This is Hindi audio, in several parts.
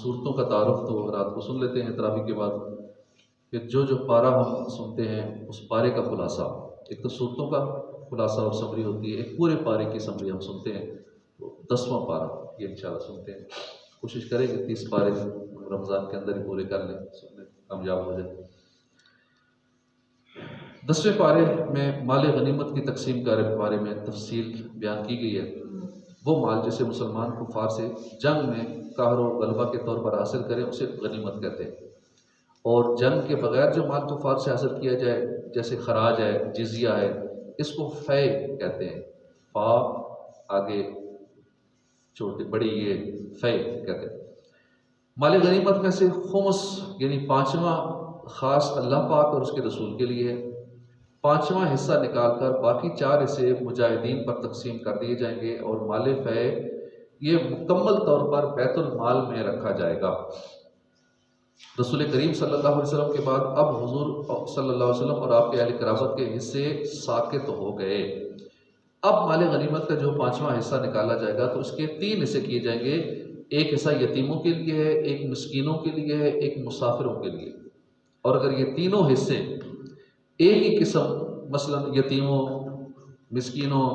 सूरतों का तारुफ तो रात को सुन लेते हैं तरावी के बाद। फिर जो जो पारा हम सुनते हैं उस पारे का खुलासा, एक तो सूरतों का खुलासा और समरी होती है, एक पूरे पारे की समरी हम सुनते हैं। तो 10वां पारा ये इंशाल्लाह सुनते हैं। कोशिश करेंगे 30 पारे रमज़ान के अंदर ही पूरे कर लें, सुनने कामयाब हो जाए। 10वें पारे में माल गनीमत की तकसीम के बारे में तफसील बयान की गई है। वो माल जिसे मुसलमान कुफार से जंग में कहर व गलबा के तौर पर हासिल करें उसे गनीमत कहते हैं। और जंग के बगैर जो माल कुफार से हासिल किया जाए, जैसे खराज है, जिजिया है, इसको फ़ै कहते हैं। फ़ा आगे छोटी बड़ी ये फ़ै कहते हैं। माल गनीमत में से खुमस यानी 5वां ख़ास अल्लाह पाक और उसके रसूल के लिए है। 5वां हिस्सा निकालकर बाकी 4 हिस्से मुजाहिदीन पर तकसीम कर दिए जाएंगे और माल फ़ै ये मुकम्मल तौर पर बैतुल माल में रखा जाएगा। रसूल करीम सल्लल्लाहु अलैहि वसल्लम के बाद अब हुजूर सल्लल्लाहु अलैहि वसल्लम और आपके अहले करामत के हिस्से साकित हो गए। अब माल गनीमत का जो 5वां हिस्सा निकाला जाएगा तो उसके 3 हिस्से किए जाएंगे। एक हिस्सा यतीमों के लिए है, एक मिस्कीनों के लिए है, एक मुसाफिरों के लिए। और अगर ये तीनों हिस्से एक ही किस्म मसलन यतीमों मिस्कीनों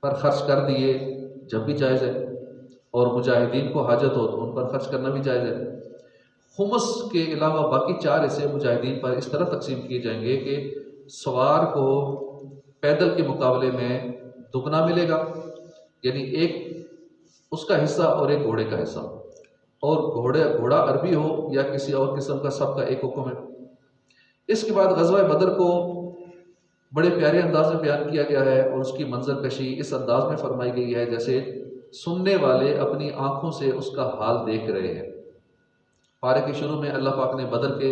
पर खर्च कर दिए जब भी जायज़ है, और मुजाहिदीन को हाजत हो तो उन पर खर्च करना भी जायज़ है। खुमस के अलावा बाकी 4 हिस्से मुजाहिदीन पर इस तरह तकसीम किए जाएंगे कि सवार को पैदल के मुकाबले में दुगना मिलेगा, यानी एक उसका हिस्सा और एक घोड़े का हिस्सा, और घोड़ा अरबी हो या किसी और किस्म का, सबका एक हुक्म है। इसके बाद ग़ज़वा बदर को बड़े प्यारे अंदाज में बयान किया गया है और उसकी मंजर कशी इस अंदाज में फरमाई गई है जैसे सुनने वाले अपनी आंखों से उसका हाल देख रहे हैं। पारे के शुरू में अल्लाह पाक ने बदर के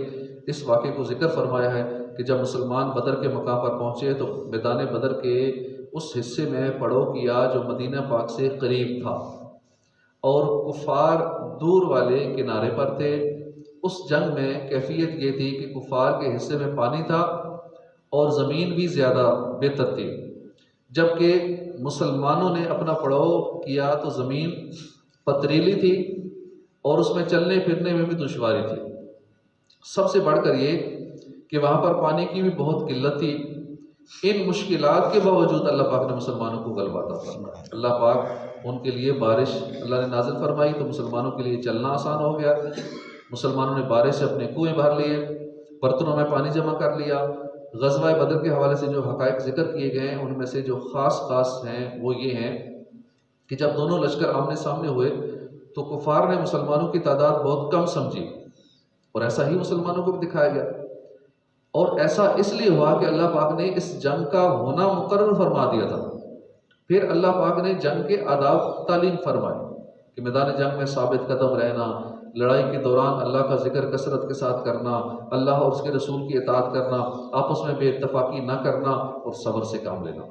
इस वाक़े को जिक्र फरमाया है कि जब मुसलमान बदर के मकाम पर पहुँचे तो मैदान बदर के उस हिस्से में पड़ाव किया जो मदीना पाक से करीब था और कुफ़ार दूर वाले किनारे पर थे। उस जंग में कैफियत ये थी कि कुफ़ार के हिस्से में पानी था और ज़मीन भी ज़्यादा बेहतर थी, जबकि मुसलमानों ने अपना पड़ाव किया तो ज़मीन पथरीली थी और उसमें चलने फिरने में भी दुश्वारी थी। सबसे बढ़कर ये कि वहाँ पर पानी की भी बहुत किल्लत थी। इन मुश्किलात के बावजूद अल्लाह पाक ने मुसलमानों को गलबा अता फरमाया। अल्लाह पाक उनके लिए बारिश अल्लाह ने नाज़िल फरमाई तो मुसलमानों के लिए चलना आसान हो गया। मुसलमानों ने बारिश से अपने कुएँ भर लिए, बर्तनों में पानी जमा कर लिया। ग़ज़वा बदर के हवाले से जो हक़ाइक़ ज़िक्र किए गए हैं उनमें से जो ख़ास हैं वो ये हैं कि जब दोनों लश्कर आमने सामने हुए तो कुफ़ार ने मुसलमानों की तादाद बहुत कम समझी और ऐसा ही मुसलमानों को भी दिखाया गया। और ऐसा इसलिए हुआ कि अल्लाह पाक ने इस जंग का होना मुकर्रर फरमा दिया था। फिर अल्लाह पाक ने जंग के आदाब तालीम फरमाए कि मैदान जंग में साबित कदम रहना, लड़ाई के दौरान अल्लाह का जिक्र कसरत के साथ करना, अल्लाह और उसके रसूल की इताअत करना, आपस में बेइत्तफाकी न करना और सब्र से काम लेना।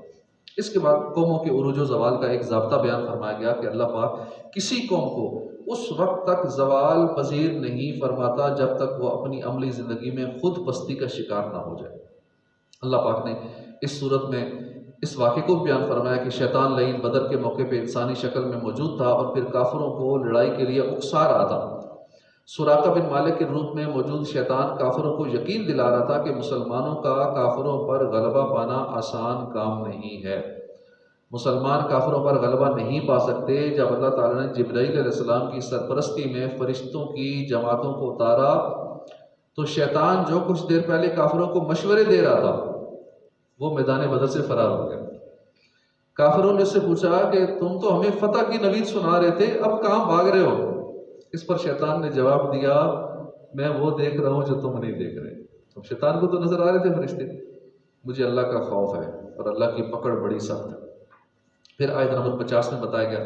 इसके बाद कौमों के उरूज व ज़वाल का एक ज़ाब्ता बयान फरमाया गया कि अल्लाह पाक किसी कौम को उस वक्त तक ज़वाल पजीर नहीं फरमाता जब तक वो अपनी अमली ज़िंदगी में खुद पस्ती का शिकार ना हो जाए। अल्लाह पाक ने इस सूरत में इस वाक़े को बयान फरमाया कि शैतान लईन बदर के मौके पे इंसानी शक्ल में मौजूद था और फिर काफिरों को लड़ाई के लिए उकसा रहा था। सुराका बिन मालिक के रूप में मौजूद शैतान काफिरों को यकीन दिला रहा था कि मुसलमानों का काफिरों पर गलबा पाना आसान काम नहीं है। मुसलमान काफिरों पर गलबा नहीं पा सकते। जब अल्लाह ताला ने जिब्राईल अलैहिस्सलाम की सरपरस्ती में फरिश्तों की जमातों को उतारा तो शैतान जो कुछ देर पहले काफिरों को मशवरे दे रहा था वो मैदान बदर से फरार हो गया। काफिरों ने उससे पूछा कि तुम तो हमें फतह की नवीद सुना रहे थे, अब कहाँ भाग रहे हो? इस पर शैतान ने जवाब दिया, मैं वो देख रहा हूँ जो तुम नहीं देख रहे। अब शैतान को तो नजर आ रहे थे फरिश्ते, मुझे अल्लाह का खौफ है और अल्लाह की पकड़ बड़ी सख्त है। फिर आयत नंबर 50 में बताया गया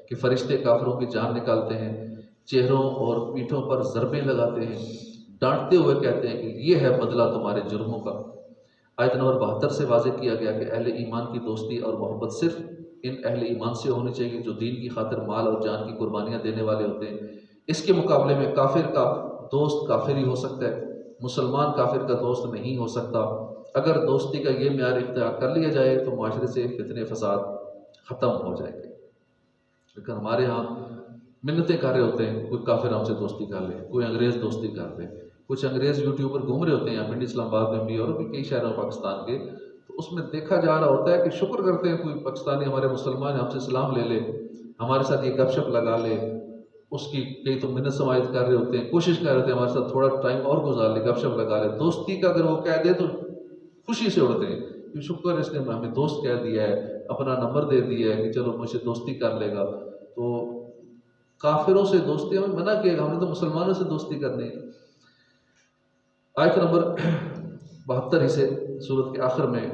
कि फरिश्ते काफिरों की जान निकालते हैं, चेहरों और पीठों पर ज़रबें लगाते हैं, डांटते हुए कहते हैं कि ये है बदला तुम्हारे जुर्मों का। आयत नंबर 72 से वाज़ेह किया गया कि अहले ईमान की दोस्ती और मोहब्बत सिर्फ इन अहले ईमान से होनी चाहिए जो दीन की खातिर माल और जान की कुर्बानियाँ देने वाले होते हैं। इसके मुकाबले में काफिर का दोस्त काफिर ही हो सकता है, मुसलमान काफिर का दोस्त नहीं हो सकता। अगर दोस्ती का ये म्यार इख्तियार कर लिया जाए तो माशरे से फितने फसाद ख़त्म हो जाएंगे। लेकिन हमारे यहाँ मिन्नतें कर रहे होते हैं, कोई काफिर हमसे दोस्ती कर ले, कोई अंग्रेज़ दोस्ती कर ले, कुछ अंग्रेज़ यूट्यूबर घूम रहे होते हैं यहाँ पिंडी इस्लामाबाद में भी और भी कई शहरों पाकिस्तान के, तो उसमें देखा जा रहा होता है कि शुक्र करते हैं कोई पाकिस्तानी हमारे मुसलमान हमसे सलाम ले ले, हमारे साथ ये गपशप लगा ले, उसकी कई तो मिन्नत समायत कर रहे होते हैं, कोशिश कर रहे होते हैं हमारे साथ थोड़ा टाइम और गुजार ले, गपशप लगा ले। दोस्ती का अगर वो कह दे तो खुशी से उड़ते हैं कि शुक्र इसने हमें दोस्त कह दिया है, अपना नंबर दे दिया है कि चलो मुझसे दोस्ती कर लेगा। तो काफिरों से दोस्ती हमें मना किया, हमने तो मुसलमानों से दोस्ती करनी है। आयत नंबर 72 ही से सूरत के आखिर में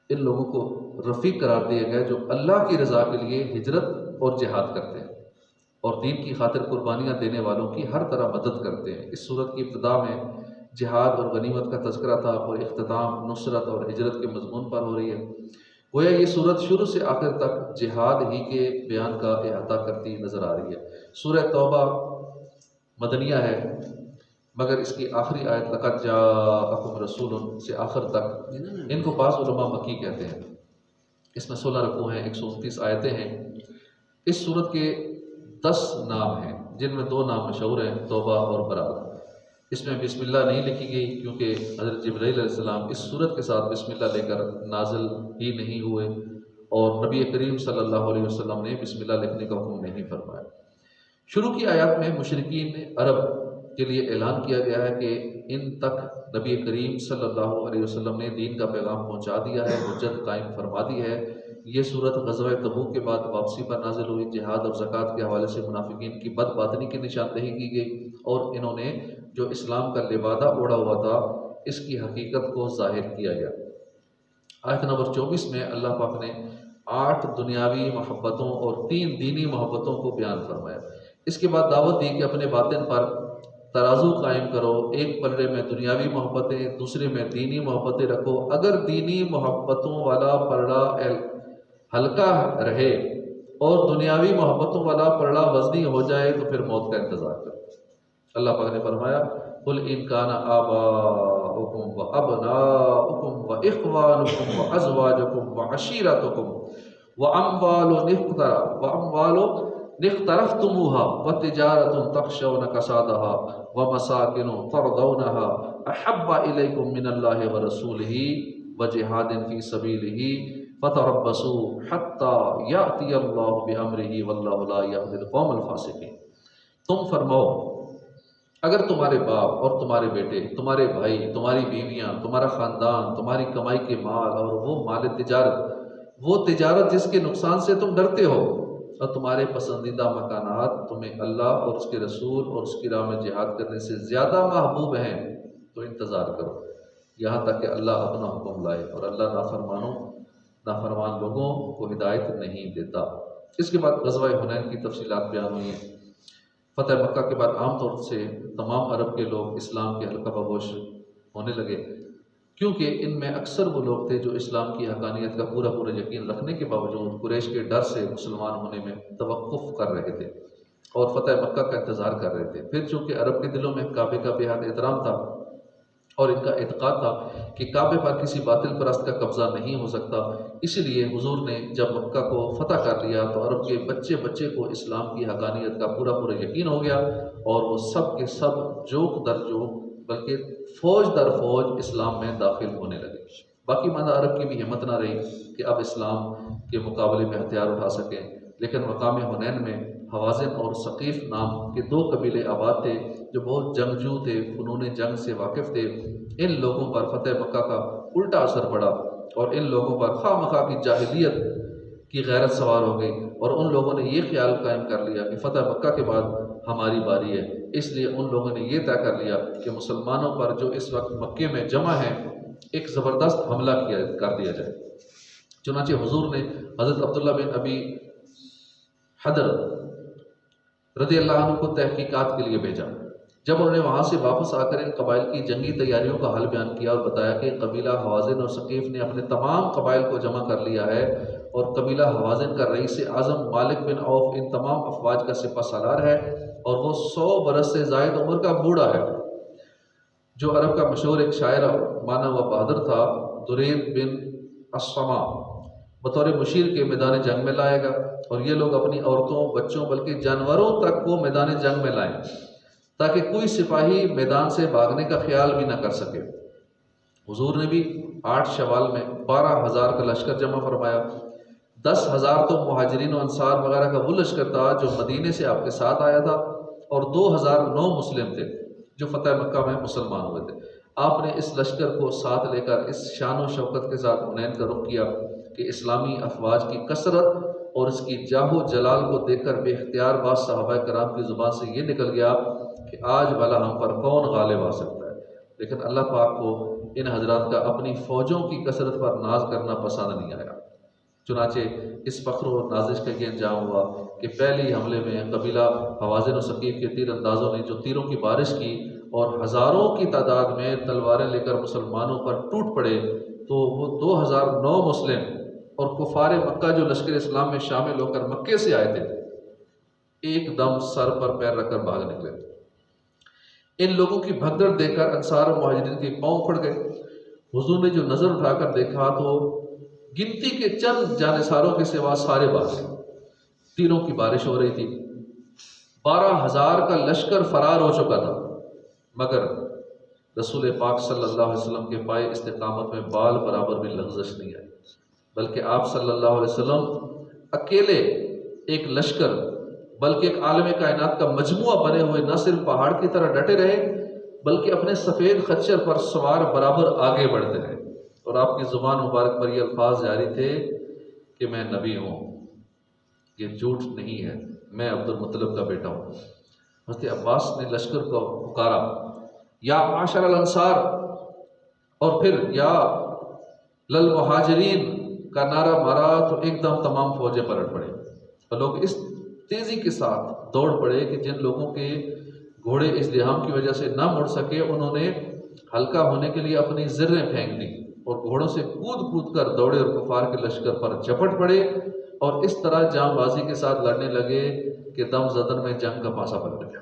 इन लोगों को रफ़ीक करार दिया गया जो अल्लाह की रज़ा के लिए हिजरत और जिहाद करते हैं और दीन की खातिर कुर्बानियाँ देने वालों की हर तरह मदद करते हैं। इस सूरत की इब्तिदा में जिहाद और गनीमत का तज़किरा था और इख्तिताम नुसरत और हिजरत के मज़मून पर हो रही है। गोया ये सूरत शुरू से आखिर तक जिहाद ही के बयान का अहाता करती नज़र आ रही है। सूरह तौबा मदनिया है मगर इसकी आखिरी आयत लक़द जाअकुम रसूलुन से आखिर तक, इनको बाज़ उलमा मक्की कहते हैं। इसमें 16 रकू हैं, 129 आयतें हैं। इस सूरत के 10 नाम हैं जिनमें 2 नाम मशहूर हैं, तौबा और बरात। इसमें बिस्मिल्लाह नहीं लिखी गई क्योंकि हज़रत जिब्राईल अलैहिस्सलाम इस सूरत के साथ बिस्मिल्लाह लेकर नाजिल ही नहीं हुए और नबी करीम सल्लल्लाहु अलैहि वसल्लम ने बिस्मिल्लाह लिखने का हुक्म नहीं फरमाया। शुरू की आयत में मुशरिकीन अरब के लिए ऐलान किया गया है कि इन तक नबी करीम सल्लल्लाहु अलैहि वसल्लम ने दीन का पैगाम पहुंचा दिया है, हुज्जत कायम फरमा दी है। ये सूरत ग़ज़वा तबूक के बाद वापसी पर नाजिल हुई। जिहाद और ज़कात के हवाले से मुनाफिकीन की बदबातनी की निशानदही की गई और इन्होंने जो इस्लाम का लिबादा ओढ़ा हुआ था इसकी हकीकत को ज़ाहिर किया गया। आयत नंबर 24 में अल्लाह पाक ने 8 दुनियावी मोहब्बतों और 3 दीनी मोहब्बतों को बयान फरमाया। इसके बाद दावत दी कि अपने बातिन पर तराजू कायम करो, एक पलड़े में दुनियावी मोहब्बतें दूसरे में दीनी मोहब्बतें रखो। अगर दीनी मोहब्बतों वाला पलड़ा हल्का रहे और दुनियावी मोहब्बतों वाला पलड़ा वज़नी हो जाए तो फिर मौत का इंतज़ार करो। अल्लाह पाक ने फरमाया कुल इन काना आबाउकुम व अबनाउकुम व इख्वानुकुम व अज़वाजुकुम व अशीरतुकुम व अम्वालु निख्तरफ्तुमूहा व तिजारतुन तख्शौन कसादहा व मसाकिनु तर्दौनहा अहब्बा इलैकुम मिनल्लाहि व रसूलिही व जिहादिन फी सबीलिही फतरब्बसू हत्ता यातियल्लाहु बिअम्रिही वल्लाहु ला यहदिल कौमल फासिकीन। तुम फरमाओ अगर तुम्हारे बाप और तुम्हारे बेटे, तुम्हारे भाई, तुम्हारी बीवियां, तुम्हारा ख़ानदान, तुम्हारी कमाई के माल और वो माल तिजारत, वो तिजारत जिसके नुकसान से तुम डरते हो और तुम्हारे पसंदीदा मकानात तुम्हें अल्लाह और उसके रसूल और उसकी राह में जिहाद करने से ज़्यादा महबूब हैं तो इंतज़ार करो यहाँ तक कि अल्लाह अपना हुक्म लाए और अल्लाह नाफरमान लोगों को हिदायत नहीं देता। इसके बाद ग़ज़वा हुनैन की तफसीलात बयान हुई हैं। फ़तह मक्का के बाद आमतौर से तमाम अरब के लोग इस्लाम के हल्का बगोश होने लगे क्योंकि इनमें अक्सर वो लोग थे जो इस्लाम की हकानियत का पूरा यकीन रखने के बावजूद कुरैश के डर से मुसलमान होने में तवक्कुफ़ कर रहे थे और फ़तह मक्का का इंतज़ार कर रहे थे। फिर चूँकि अरब के दिलों में काबे का बेहद एहतराम था और इनका एतक़ाद था कि काबे पर किसी बातिल परस्त का कब्ज़ा नहीं हो सकता, इसलिए हुजूर ने जब मक्का को फ़तह कर लिया तो अरब के बच्चे बच्चे को इस्लाम की हकानियत का पूरा यकीन हो गया और वो सब के सब जोक दर जोक बल्कि फ़ौज दर फ़ौज इस्लाम में दाखिल होने लगे। बाकी माना अरब की भी हिम्मत ना रही कि अब इस्लाम के मुकाबले में हथियार उठा सकें, लेकिन मकाम हुनैन में हवाज़िन और सक़ीफ़ नाम के 2 कबीले आबाद थे जो बहुत जंगजू थे, फ़नून जंग से वाकिफ़ थे। इन लोगों पर फ़तह मक्का का उल्टा असर पड़ा और इन लोगों पर खामखा की जाहिलियत की गैरत सवार हो गई और उन लोगों ने ये ख्याल कायम कर लिया कि फ़तह मक्का के बाद हमारी बारी है। इसलिए उन लोगों ने ये तय कर लिया कि मुसलमानों पर जो इस वक्त मक्के में जमा है एक ज़बरदस्त हमला कर दिया जाए। चुनांचे हुजूर ने हज़रत अब्दुल्ला बिन अबी हदर रज़ियल्लाहु अन्हु को तहकीकात के लिए भेजा। जब उन्होंने वहाँ से वापस आकर इन कबाइल की जंगी तैयारियों का हाल बयान किया और बताया कि कबीला हवाज़िन और सक़ीफ़ ने अपने तमाम कबाइल को जमा कर लिया है और कबीला हवाज़िन का रईस आज़म मालिक बिन औफ इन तमाम अफवाज का सिपा सालार है और वो 100 बरस से ज़ायद उम्र का बूढ़ा है। जो अरब का मशहूर एक शायर माना व बहादुर था, दुरैद बिन अस्समा, बतौर मुशीर के मैदान जंग में लाएगा, और ये लोग अपनी औरतों, बच्चों, बल्कि जानवरों तक को मैदान जंग में लाएं, ताकि कोई सिपाही मैदान से भागने का ख्याल भी ना कर सके। हुजूर ने भी 8 शवाल में 12,000 का लश्कर जमा फरमाया। 10,000 तो मुहाजिरीन और अंसार वगैरह का वो लश्कर था जो मदीने से आपके साथ आया था, और 2,009 मुस्लिम थे जो फतेह मक्का में मुसलमान हुए थे। आपने इस लश्कर को साथ लेकर इस शान और शौकत के साथ हुनैन का रुख किया कि इस्लामी अफवाज की कसरत और इसकी जाहो जलाल को देखकर बेख्तियार बात सहाबा कराम की ज़ुबान से ये निकल गया कि आज भला हम पर कौन गालिब आ सकता है। लेकिन अल्लाह पाक को इन हजरात का अपनी फ़ौजों की कसरत पर नाज करना पसंद नहीं आया। चुनाचे इस फ़ख्र और नाजिश का ये अंजाम हुआ कि पहले ही हमले में कबीला हवाज़िन और सकीफ़ के तीर अंदाज़ों ने जो तीरों की बारिश की और हज़ारों की तादाद में तलवारें लेकर मुसलमानों पर टूट पड़े, तो वो 2,009 मुस्लिम और कुफार मक्का जो लश्कर इस्लाम में शामिल होकर मक्के से आए थे, एकदम सर पर पैर रखकर भाग निकले। इन लोगों की भगदड़ देखकर अंसार और मुहाजिरीन के पांव पड़ गए। हुजूर ने जो नज़र उठाकर देखा तो गिनती के चंद जानिसारों के सिवा सारे भाग गए। तीरों की बारिश हो रही थी। 12,000 का लश्कर फरार हो चुका था, मगर रसूल पाक सल्लल्लाहु अलैहि वसल्लम के पाए इस्तिकामत में बाल बराबर भी लग़ज़श नहीं आई, बल्कि आप सल्लल्लाहु अलैहि वसल्लम अकेले एक लश्कर, बल्कि एक आलम कायनात का मजमुआ बने हुए न सिर्फ पहाड़ की तरह डटे रहे, बल्कि अपने सफ़ेद खच्चर पर सवार बराबर आगे बढ़ते रहे। और आपकी ज़ुबान मुबारक पर ये अल्फाज जारी थे कि मैं नबी हूँ, ये झूठ नहीं है, मैं अब्दुल मुत्तलिब का बेटा हूँ। हज़रत अब्बास ने लश्कर को पुकारा, या माशर अल अंसार, और फिर या लल मुहाजिरीन का नारा मारा तो एकदम तमाम फौजें पलट पड़े और लोग इस तेज़ी के साथ दौड़ पड़े कि जिन लोगों के घोड़े इज़्दिहाम की वजह से ना मुड़ सके, उन्होंने हल्का होने के लिए अपनी ज़र्रें फेंक दी और घोड़ों से कूद कूद कर दौड़े और कुफार के लश्कर पर झपट पड़े और इस तरह जांबाजी के साथ लड़ने लगे कि दम ज़दन में जंग का पासा पलट गया।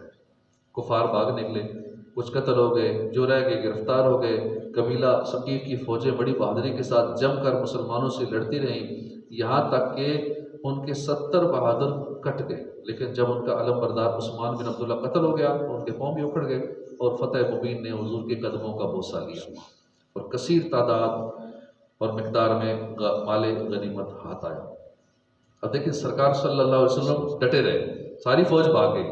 कुफार भाग निकले, कुछ कत्ल हो गए, जो रह गए गिरफ्तार हो गए। कबीला सकीफ़ की फ़ौजें बड़ी बहादुरी के साथ जमकर मुसलमानों से लड़ती रहीं, यहाँ तक कि उनके 70 बहादुर कट गए। लेकिन जब उनका अलम बरदार उस्मान बिन अब्दुल्ला कत्ल हो गया, उनके पाँव भी उखड़ गए और फ़तेह मुबीन ने हुजूर के कदमों का बोसा लिया और कसीर तादाद और मिकदार में माले गनीमत हाथ आया। अब देखिए, सरकार सल्लल्लाहु अलैहि वसल्लम डटे रहे, सारी फ़ौज भाग गई,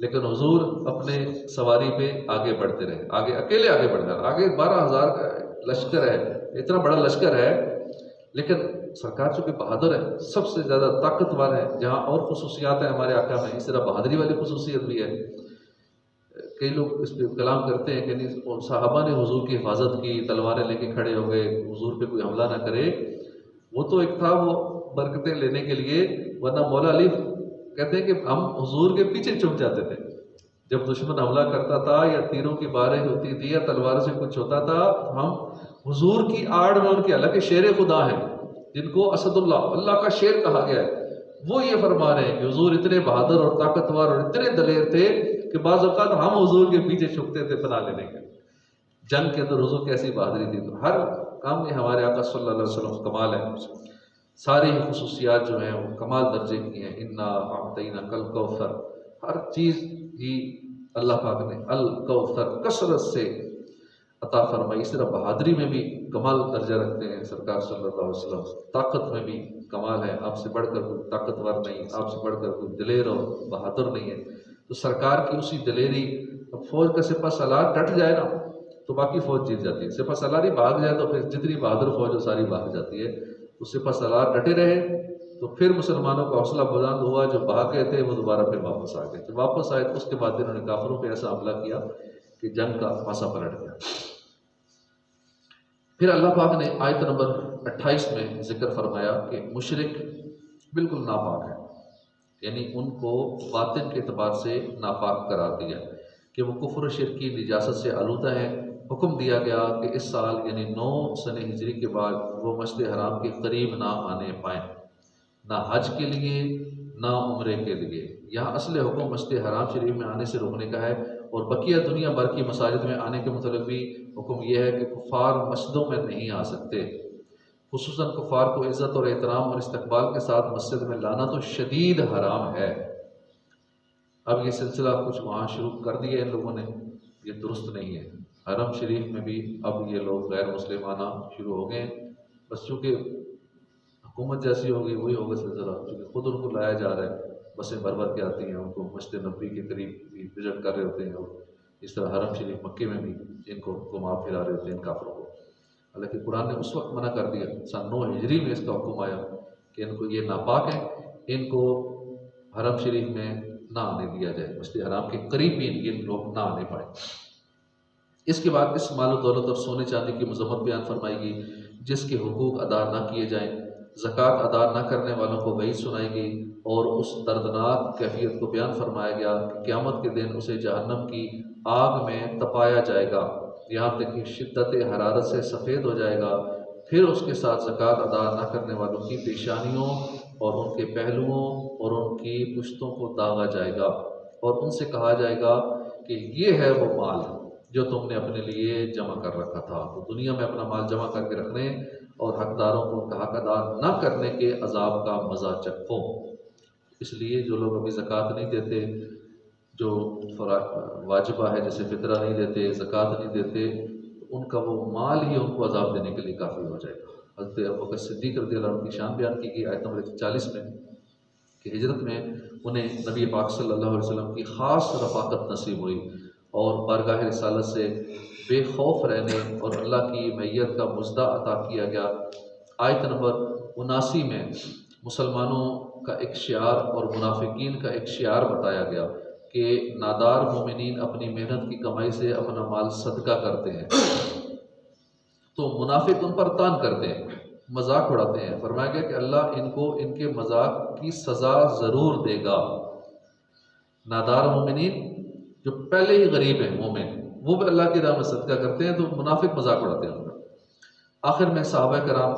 लेकिन हुजूर अपने सवारी पे आगे बढ़ते रहे, आगे अकेले आगे बढ़ रहे। आगे 12,000 का लश्कर है, इतना बड़ा लश्कर है, लेकिन सरकार चूँकि बहादुर है, सबसे ज़्यादा ताकतवर है। जहाँ और खसूसियात हैं हमारे आका में, इस तरह बहादुरी वाली खसूसियत भी है। कई लोग इस पर कलाम करते हैं कि नहीं, साहबा ने हुजूर की हिफाजत की, तलवारें लेके खड़े हो गए, हुजूर पे कोई हमला ना करे। वो तो एक था वो बरकतें लेने के लिए, वरना मौला अली कहते हैं कि हम हुजूर के पीछे छुप जाते थे। जब दुश्मन हमला करता था या तीरों की बारिश होती थी या तलवार से कुछ होता था, हम हुजूर की आड़ में उनके, हालांकि शेर खुदा हैं जिनको असदुल्लाह, अल्लाह का शेर कहा गया है, वो ये फरमा रहे हैं कि हुजूर इतने बहादुर और ताकतवर और इतने दलेर थे कि बाज़ औक़ात हम हुजूर के पीछे छुपते थे पनाह लेने के। जंग के अंदर हुजूर कैसी बहादुरी थी। तो हर काम में हमारे आका सल्लल्लाहु अलैहि वसल्लम कमाल है। सारी खसूसियात जो हैं वो कमाल दर्जे की हैं। इन्ना अअतैना कल कौसर, हर चीज़ ही अल्लाह पाक ने अल कौसर कसरत से अता फरमाई। इस तरह बहादुरी में भी कमाल दर्जा रखते हैं सरकार सल्लल्लाहु अलैहि वसल्लम। ताकत में भी कमाल है, आपसे बढ़कर कोई ताकतवर नहीं, आपसे बढ़कर कोई दिलेर और बहादुर नहीं है। तो सरकार की उसी दिलेरी, फौज का सिपा सलार डट जाए ना तो बाकी फौज जीत जाती है, सिपा सलार ही भाग जाए तो फिर जितनी बहादुर फौज हो सारी भाग जाती है। तो सिपा सलार डटे रहे तो फिर मुसलमानों का हौसला बुलंद हुआ। जो भाग गए थे वो दोबारा फिर वापस आ गए। जब वापस आए तो उसके बाद इन्होंने काफिरों पे ऐसा हमला किया कि जंग का पासा पलट गया। फिर अल्लाह पाक ने आयत नंबर 28 में जिक्र फरमाया कि मुशरिक बिल्कुल नापाक है, यानी उनको बातिन के एतबार से नापाक करार दिया कि वो कुफ्र शिर्क की निजासत से आलूदा है। हुक्म दिया गया कि इस साल यानी 9 सन हिजरी के बाद वो मस्जिद हराम के करीब ना आने पाएँ, ना हज के लिए ना उम्रे के लिए। यहाँ असले हुक्म मस्जिद हराम शरीफ में आने से रोकने का है और बकिया दुनिया भर की मसाजिद में आने के मतलब भी हुक्म यह है कि कुफार मस्जिदों में नहीं आ सकते। खुसूसन कुफार को इज़्ज़त और एहतराम और इस्तकबाल के साथ मस्जिद में लाना तो शदीद हराम है। अब ये सिलसिला कुछ वहाँ शुरू कर दिया इन लोगों ने, ये दुरुस्त नहीं है। हरम शरीफ में भी अब ये लोग गैर मुस्लिम आना शुरू हो गए, बस चूँकि हुकूमत जैसी होगी वही होगा सिलसिला, क्योंकि खुद उनको लाया जा रहा है, बसें भर भर के आती हैं, उनको मस्जिद नबी के करीब भी विजिट कर रहे होते हैं, और इस तरह हरम शरीफ मक्के में भी इनको घुमा फिरा रहे होते हैं इन काफरों को। हालांकि कुरान ने उस वक्त मना कर दिया, सन 9 हिजरी में इसका हुक्म आया कि इनको ये नापाक है, इनको हरम शरीफ में ना आने दिया जाए, मस्जिद हराम के करीब भी ये लोग ना आने पाए। इसके बाद इस माल दौलत और सोने चांदी की मजम्मत बयान फरमाई गई जिसके हुकूक अदा ना किए जाएँ, ज़कात अदा न करने वालों को वही सुनाई गई, और उस दर्दनाक कैफियत को बयान फरमाया गया कि क़यामत के दिन उसे जहन्नम की आग में तपाया जाएगा, यहाँ तक कि शिद्दत हरारत से सफ़ेद हो जाएगा। फिर उसके साथ ज़कात अदा न करने वालों की पेशानियों और उनके पहलुओं और उनकी पुश्तों को दागा जाएगा, और उनसे कहा जाएगा कि ये है वो माल जो तुमने अपने लिए जमा कर रखा था। तो दुनिया में अपना माल जमा करके रखने और हकदारों को उनका हक अदा न करने के अजाब का मज़ा चखो। इसलिए जो लोग अभी ज़कात नहीं देते, जो वाजिबा है जैसे फितरा नहीं देते, ज़कात नहीं देते, उनका वो माल ही उनको अजाब देने के लिए काफ़ी हो जाएगा। हज़रत अबू बकर सिद्दीक़ रज़ियल्लाहु अन्हु की शान बयान की गई आयत नंबर 40 में कि हिजरत में उन्हें नबी पाक सल्लल्लाहु अलैहि वसल्लम की ख़ास रफ़ाकत नसीब हुई और बारगाह रिसालत से बेखौफ रहने और अल्लाह की मैयत का मुजदा अता किया गया। आयत नंबर 79 में मुसलमानों का एक शियार और मुनाफिकीन का एक शियार बताया गया कि नादार मोमिनीन अपनी मेहनत की कमाई से अपना माल सदका करते हैं, तो मुनाफिक उन पर तान करते हैं, मजाक उड़ाते हैं। फरमाया गया कि अल्लाह इनको इनके मजाक की सज़ा ज़रूर देगा। नादार मोमिनीन जो पहले ही गरीब हैं मोमिन, वो भी अल्लाह की राह में सदका करते हैं, तो मुनाफिक मजाक उड़ाते हैं उनका। आखिर में सहाबा कराम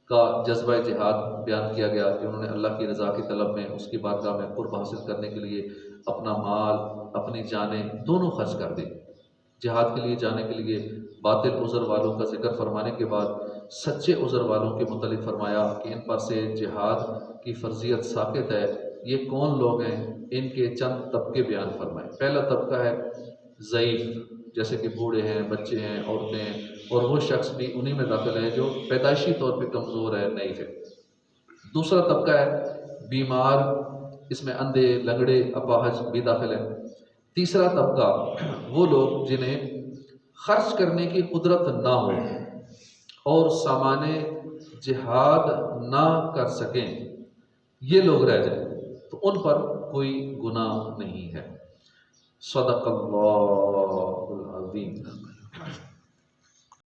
का जज्बा जिहाद बयान किया गया कि उन्होंने अल्लाह की रज़ा की तलब में उसकी बारगाह में कुर्ब हासिल करने के लिए अपना माल, अपनी जानें दोनों खर्च कर दी। जिहाद के लिए जाने के लिए बातिल उज़र वालों का जिक्र फरमाने के बाद सच्चे उज़र वालों के मुतल्लिक़ फरमाया कि इन पर से जिहाद की फ़र्जियत साक़ित है। ये कौन लोग हैं, इनके चंद तबके बयान फरमाए। पहला तबका है ज़ईफ़, जैसे कि बूढ़े हैं, बच्चे हैं, औरतें हैं, और वो शख्स भी उन्हीं में दाखिल है जो पैदाइशी तौर पे कमज़ोर है, नईफ़ है। दूसरा तबका है बीमार, इसमें अंधे, लंगड़े, अपाहज भी दाखिल है। तीसरा तबका वो लोग जिन्हें खर्च करने की कुदरत ना हो और सामाने जिहाद ना कर सकें, ये लोग रह जाए, तो उन पर कोई गुनाह नहीं है। सदक़ल्लाहुल अज़ीम।